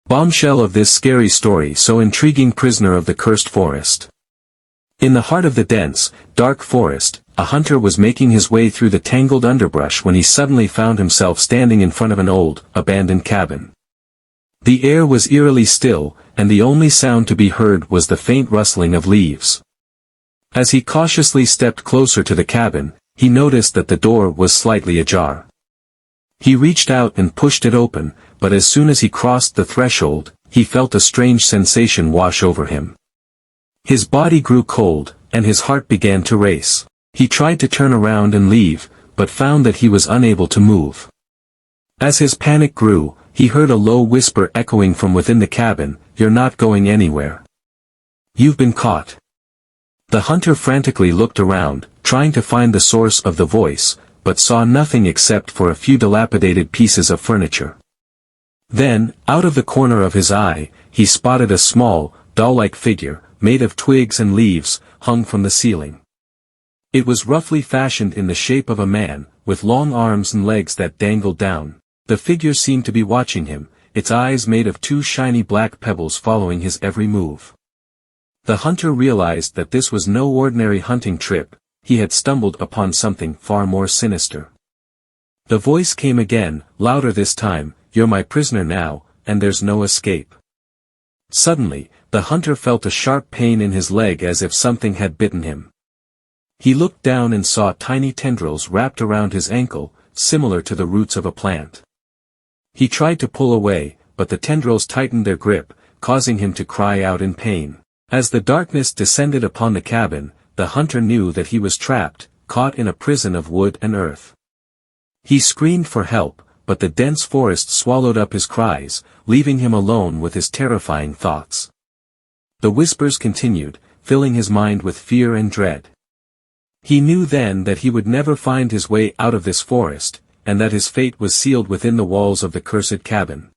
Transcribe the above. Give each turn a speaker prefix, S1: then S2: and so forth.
S1: Bombshell of this scary story so intriguing prisoner of the cursed forest. In the heart of the dense, dark forest, a hunter was making his way through the tangled underbrush when he suddenly found himself standing in front of an old, abandoned cabin. The air was eerily still, and the only sound to be heard was the faint rustling of leaves. As he cautiously stepped closer to the cabin, he noticed that the door was slightly ajar. He reached out and pushed it open, but as soon as he crossed the threshold, he felt a strange sensation wash over him. His body grew cold, and his heart began to race. He tried to turn around and leave, but found that he was unable to move. As his panic grew, he heard a low whisper echoing from within the cabin, "You're not going anywhere. You've been caught." The hunter frantically looked around, trying to find the source of the voice, but saw nothing except for a few dilapidated pieces of furniture. Then, out of the corner of his eye, he spotted a small, doll-like figure, made of twigs and leaves, hung from the ceiling. It was roughly fashioned in the shape of a man, with long arms and legs that dangled down. The figure seemed to be watching him, its eyes made of two shiny black pebbles following his every move. The hunter realized that this was no ordinary hunting trip, he had stumbled upon something far more sinister. The voice came again, louder this time, "You're my prisoner now, and there's no escape." Suddenly, the hunter felt a sharp pain in his leg as if something had bitten him. He looked down and saw tiny tendrils wrapped around his ankle, similar to the roots of a plant. He tried to pull away, but the tendrils tightened their grip, causing him to cry out in pain. As the darkness descended upon the cabin, the hunter knew that he was trapped, caught in a prison of wood and earth. He screamed for help, but the dense forest swallowed up his cries, leaving him alone with his terrifying thoughts. The whispers continued, filling his mind with fear and dread. He knew then that he would never find his way out of this forest, and that his fate was sealed within the walls of the cursed cabin.